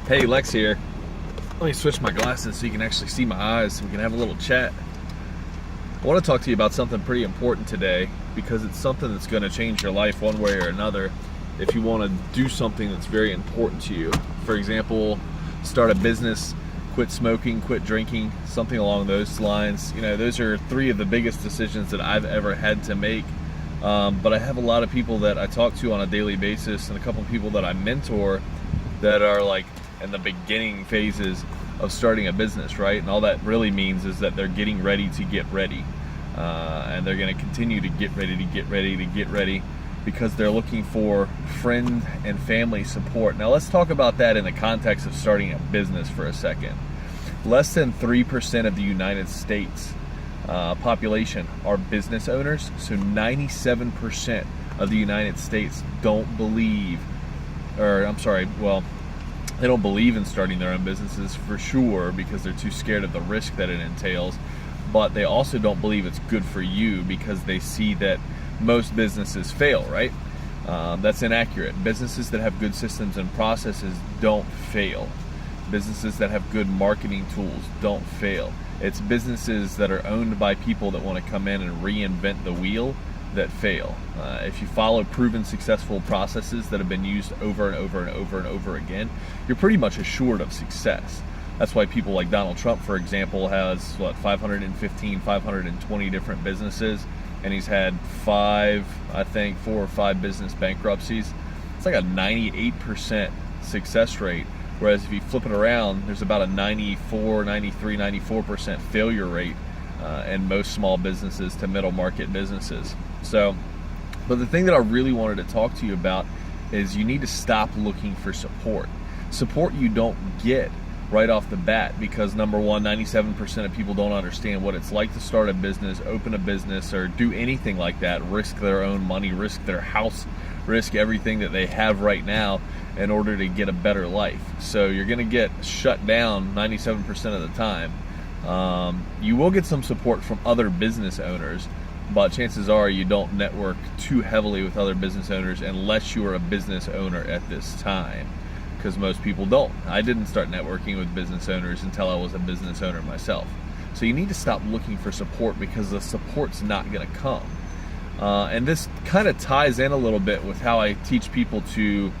Hey, Lex here. Let me switch my glasses so you can actually see my eyes so we can have a little chat. I want to talk to you about something pretty important today because it's something that's going to change your life one way or another if you want to do something that's very important to you. For example, start a business, quit smoking, quit drinking, something along those lines. You know, those are three of the biggest decisions that I've ever had to make. But I have a lot of people that I talk to on a daily basis and a couple of people that I mentor that are like in the beginning phases of starting a business, right? And all that really means is that they're getting ready to get ready. And they're going to continue to get ready because they're looking for friend and family support. Now let's talk about that in the context of starting a business for a second. Less than 3% of the United States population are business owners. So 97% of the United States don't believe, they don't believe in starting their own businesses for sure because they're too scared of the risk that it entails. But they also don't believe it's good for you because they see that most businesses fail, right? That's inaccurate. Businesses that have good systems and processes don't fail. Businesses that have good marketing tools don't fail. It's businesses that are owned by people that want to come in and reinvent the wheel that fail. If you follow proven successful processes that have been used over and over again, you're pretty much assured of success. That's why people like Donald Trump, for example, has 520 different businesses, and he's had 4 or 5 business bankruptcies. It's like a 98% success rate. Whereas if you flip it around, there's about a 94% failure rate in most small businesses to middle market businesses. But the thing that I really wanted to talk to you about is you need to stop looking for support. Support you don't get right off the bat because number one, 97% of people don't understand what it's like to start a business, open a business, or do anything like that, risk their own money, risk their house, risk everything that they have right now in order to get a better life. So you're going to get shut down 97% of the time. You will get some support from other business owners, but chances are you don't network too heavily with other business owners unless you are a business owner at this time, because most people don't. I didn't start networking with business owners until I was a business owner myself. So you need to stop looking for support because the support's not going to come. And this kind of ties in a little bit with how I teach people to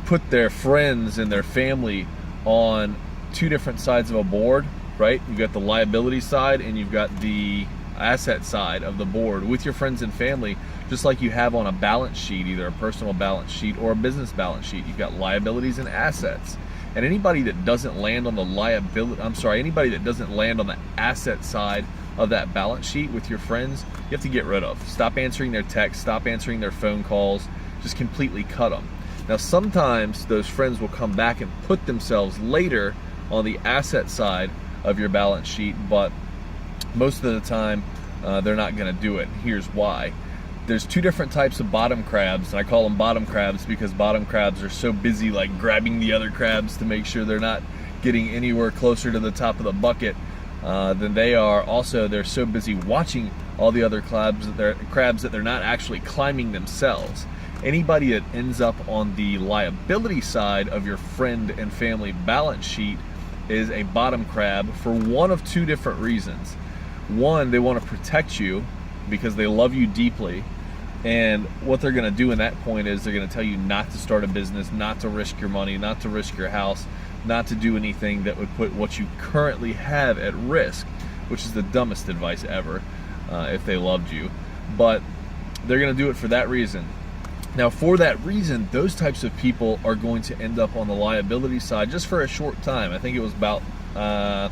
put their friends and their family on two different sides of a board, right? You've got the liability side and you've got the asset side of the board with your friends and family, just like you have on a balance sheet, either a personal balance sheet or a business balance sheet. You've got liabilities and assets. And anybody that doesn't land on the asset side of that balance sheet with your friends, you have to get rid of. Stop answering their texts, stop answering their phone calls, just completely cut them. Now, sometimes those friends will come back and put themselves later on the asset side of your balance sheet, but most of the time they're not going to do it. Here's why. There's two different types of bottom crabs, and I call them bottom crabs because bottom crabs are so busy like grabbing the other crabs to make sure they're not getting anywhere closer to the top of the bucket than they are. Also, they're so busy watching all the other crabs that they're not actually climbing themselves. Anybody that ends up on the liability side of your friend and family balance sheet is a bottom crab for one of two different reasons. One, they want to protect you because they love you deeply, and what they're going to do in that point is they're going to tell you not to start a business, not to risk your money, not to risk your house, not to do anything that would put what you currently have at risk, which is the dumbest advice ever if they loved you. But they're going to do it for that reason. Now, for that reason, those types of people are going to end up on the liability side just for a short time. I think it was about, I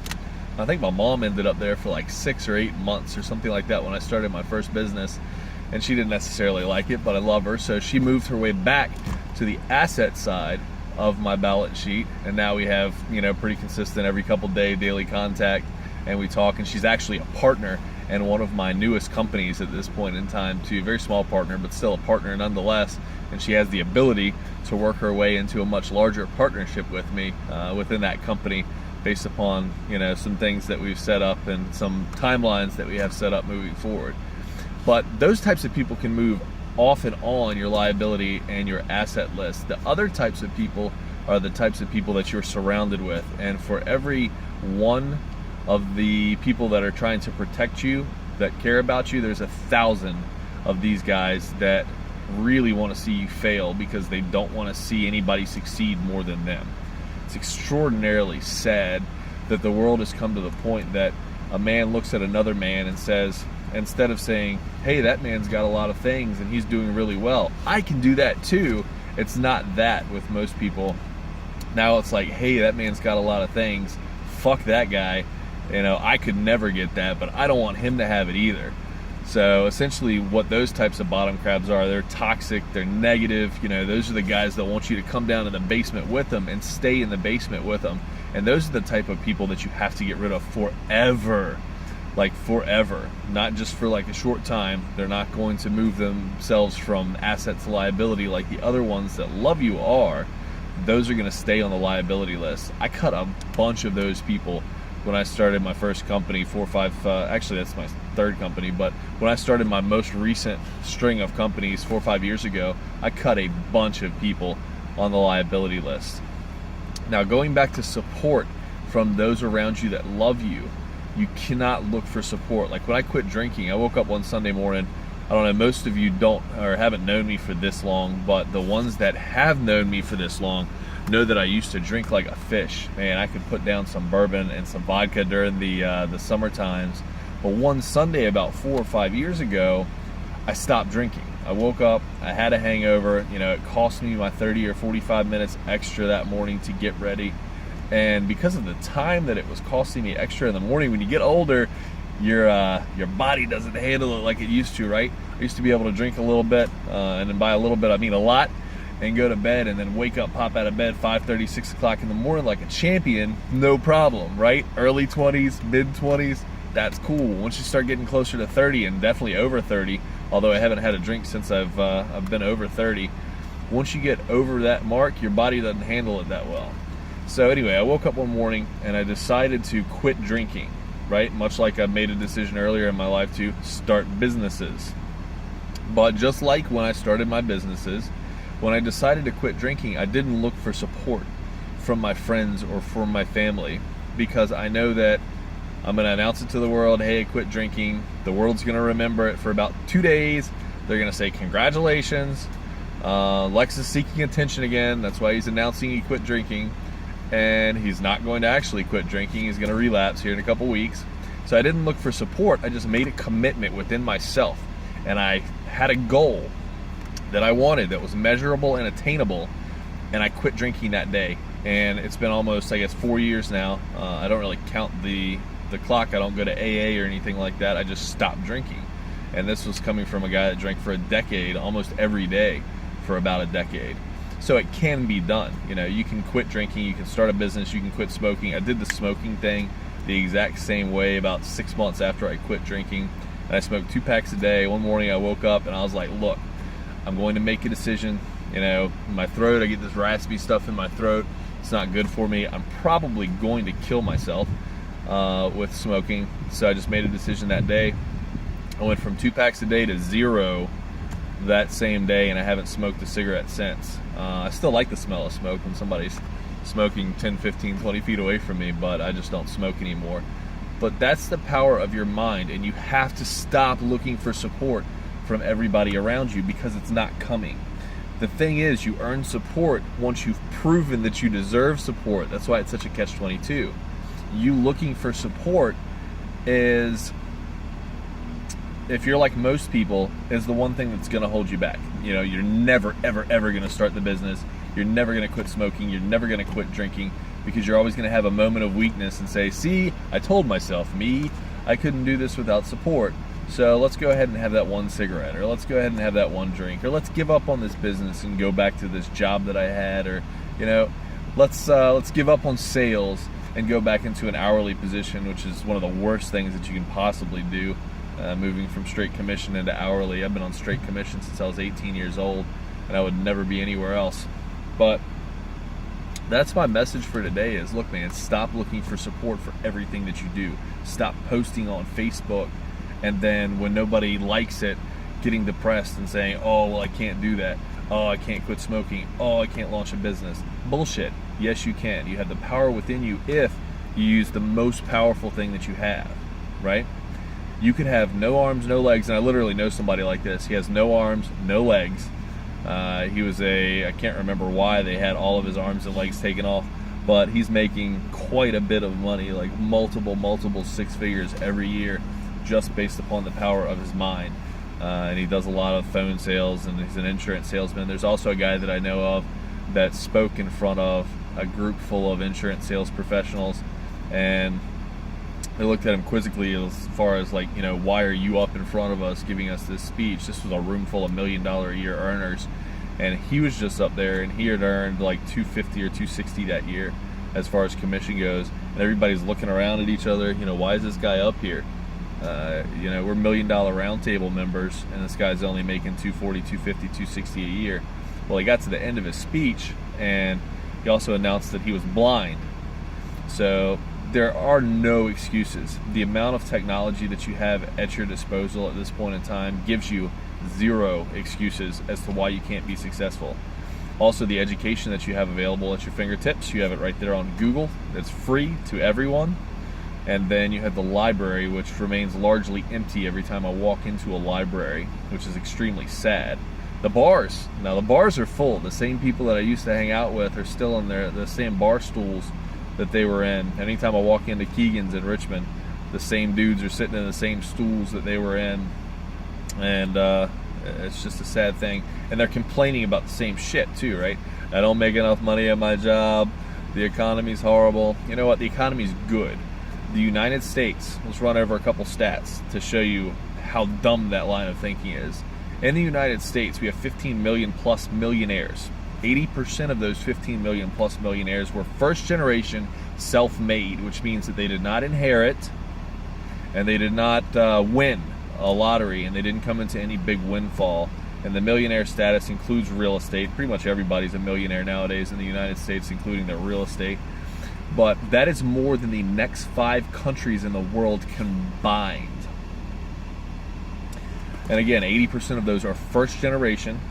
think my mom ended up there for like 6 or 8 months or something like that when I started my first business. And she didn't necessarily like it, but I love her. So she moved her way back to the asset side of my balance sheet. And now we have, pretty consistent every couple day daily contact. And we talk, and she's actually a partner and one of my newest companies at this point in time too. Very small partner, but still a partner nonetheless. And she has the ability to work her way into a much larger partnership with me within that company based upon, some things that we've set up and some timelines that we have set up moving forward. But those types of people can move off and on your liability and your asset list. The other types of people are the types of people that you're surrounded with. And for every one of the people that are trying to protect you, that care about you, there's 1,000 of these guys that really want to see you fail because they don't want to see anybody succeed more than them. It's extraordinarily sad that the world has come to the point that a man looks at another man and says, instead of saying, hey, that man's got a lot of things and he's doing really well, I can do that too. It's not that with most people. Now it's like, hey, that man's got a lot of things, fuck that guy. I could never get that, but I don't want him to have it either. So essentially what those types of bottom crabs are, they're toxic, they're negative. Those are the guys that want you to come down to the basement with them and stay in the basement with them. And those are the type of people that you have to get rid of forever. Like forever, not just for like a short time. They're not going to move themselves from asset to liability like the other ones that love you are. Those are going to stay on the liability list. I cut a bunch of those people when I started my first company, actually that's my third company, but when I started my most recent string of companies 4 or 5 years ago, I cut a bunch of people on the liability list. Now, going back to support from those around you that love you, you cannot look for support. Like when I quit drinking, I woke up one Sunday morning. I don't know, most of you don't or haven't known me for this long, but the ones that have known me for this long know that I used to drink like a fish. Man, I could put down some bourbon and some vodka during the summer times. But one Sunday about 4 or 5 years ago, I stopped drinking. I woke up, I had a hangover. It cost me my 30 or 45 minutes extra that morning to get ready. And because of the time that it was costing me extra in the morning, when you get older, your body doesn't handle it like it used to, right? I used to be able to drink a little bit, and then by a little bit I mean a lot, and go to bed and then wake up, pop out of bed 5:30, 6 o'clock in the morning like a champion, no problem, right? Early 20s, mid 20s, that's cool. Once you start getting closer to 30 and definitely over 30, although I haven't had a drink since I've been over 30, once you get over that mark, your body doesn't handle it that well. So anyway, I woke up one morning and I decided to quit drinking, right? Much like I made a decision earlier in my life to start businesses. But just like when I started my businesses, when I decided to quit drinking, I didn't look for support from my friends or from my family, because I know that I'm going to announce it to the world, hey, I quit drinking. The world's going to remember it for about 2 days. They're going to say, congratulations. Lex is seeking attention again. That's why he's announcing he quit drinking. And he's not going to actually quit drinking. He's going to relapse here in a couple weeks. So I didn't look for support. I just made a commitment within myself. And I had a goal that I wanted that was measurable and attainable. And I quit drinking that day. And it's been almost, I guess, 4 years now. I don't really count the clock. I don't go to AA or anything like that. I just stopped drinking. And this was coming from a guy that drank for a decade, almost every day for about a decade. So it can be done. You can quit drinking, you can start a business, you can quit smoking. I did the smoking thing the exact same way about 6 months after I quit drinking. And I smoked 2 packs a day. One morning I woke up and I was like, look, I'm going to make a decision. My throat, I get this raspy stuff in my throat. It's not good for me. I'm probably going to kill myself with smoking. So I just made a decision that day. I went from 2 packs a day to 0 that same day, and I haven't smoked a cigarette since. I still like the smell of smoke when somebody's smoking 10, 15, 20 feet away from me, but I just don't smoke anymore. But that's the power of your mind, and you have to stop looking for support from everybody around you, because it's not coming. The thing is, you earn support once you've proven that you deserve support. That's why it's such a catch-22. You looking for support is, if you're like most people, is the one thing that's going to hold you back. You're never, ever, ever going to start the business. You're never going to quit smoking. You're never going to quit drinking, because you're always going to have a moment of weakness and say, see, I told myself, I couldn't do this without support. So let's go ahead and have that one cigarette, or let's go ahead and have that one drink, or let's give up on this business and go back to this job that I had, or let's give up on sales and go back into an hourly position, which is one of the worst things that you can possibly do. Moving from straight commission into hourly. I've been on straight commission since I was 18 years old, and I would never be anywhere else. But that's my message for today is, look, man, stop looking for support for everything that you do. Stop posting on Facebook, and then when nobody likes it, getting depressed and saying, oh, well, I can't do that. Oh, I can't quit smoking. Oh, I can't launch a business. Bullshit. Yes, you can. You have the power within you if you use the most powerful thing that you have, right? You could have no arms, no legs, and I literally know somebody like this. He has no arms, no legs. I can't remember why they had all of his arms and legs taken off, but he's making quite a bit of money, like multiple six figures every year, just based upon the power of his mind. And he does a lot of phone sales, and he's an insurance salesman. There's also a guy that I know of that spoke in front of a group full of insurance sales professionals, and they looked at him quizzically as far as, like, you know, why are you up in front of us giving us this speech? This was a room full of $1 million a year earners, and he was just up there, and he had earned like $250 or $260 that year as far as commission goes, and everybody's looking around at each other, you know, why is this guy up here? You know, we're $1 Million Roundtable members, and this guy's only making $240, $250, $260 a year. Well, he got to the end of his speech, and he also announced that he was blind. So there are no excuses. The amount of technology that you have at your disposal at this point in time gives you zero excuses as to why you can't be successful. Also, the education that you have available at your fingertips, you have it right there on Google. It's free to everyone. And then you have the library, which remains largely empty every time I walk into a library, which is extremely sad. The bars. Now, the bars are full. The same people that I used to hang out with are still in the same bar stools that they were in. Anytime I walk into Keegan's in Richmond, the same dudes are sitting in the same stools that they were in. And it's just a sad thing. And they're complaining about the same shit too, right? I don't make enough money at my job. The economy's horrible. You know what? The economy's good. The United States, let's run over a couple stats to show you how dumb that line of thinking is. In the United States, we have 15 million plus millionaires. 80% of those 15 million plus millionaires were first generation self-made, which means that they did not inherit, and they did not win a lottery, and they didn't come into any big windfall. And the millionaire status includes real estate. Pretty much everybody's a millionaire nowadays in the United States, including their real estate. But that is more than the next 5 countries in the world combined. And again, 80% of those are first generation,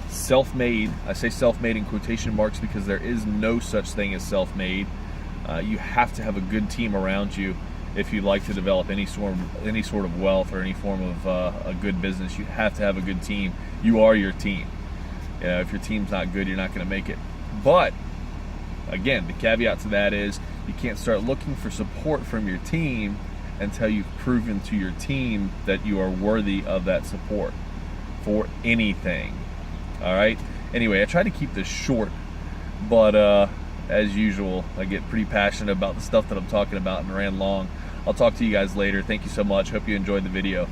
self-made. I say self-made in quotation marks because there is no such thing as self-made. You have to have a good team around you if you'd like to develop any sort of wealth or any form of a good business. You have to have a good team. You are your team. You know, if your team's not good, you're not going to make it. But again, the caveat to that is you can't start looking for support from your team until you've proven to your team that you are worthy of that support for anything. All right? Anyway, I try to keep this short, but as usual, I get pretty passionate about the stuff that I'm talking about and ran long. I'll talk to you guys later. Thank you so much. Hope you enjoyed the video.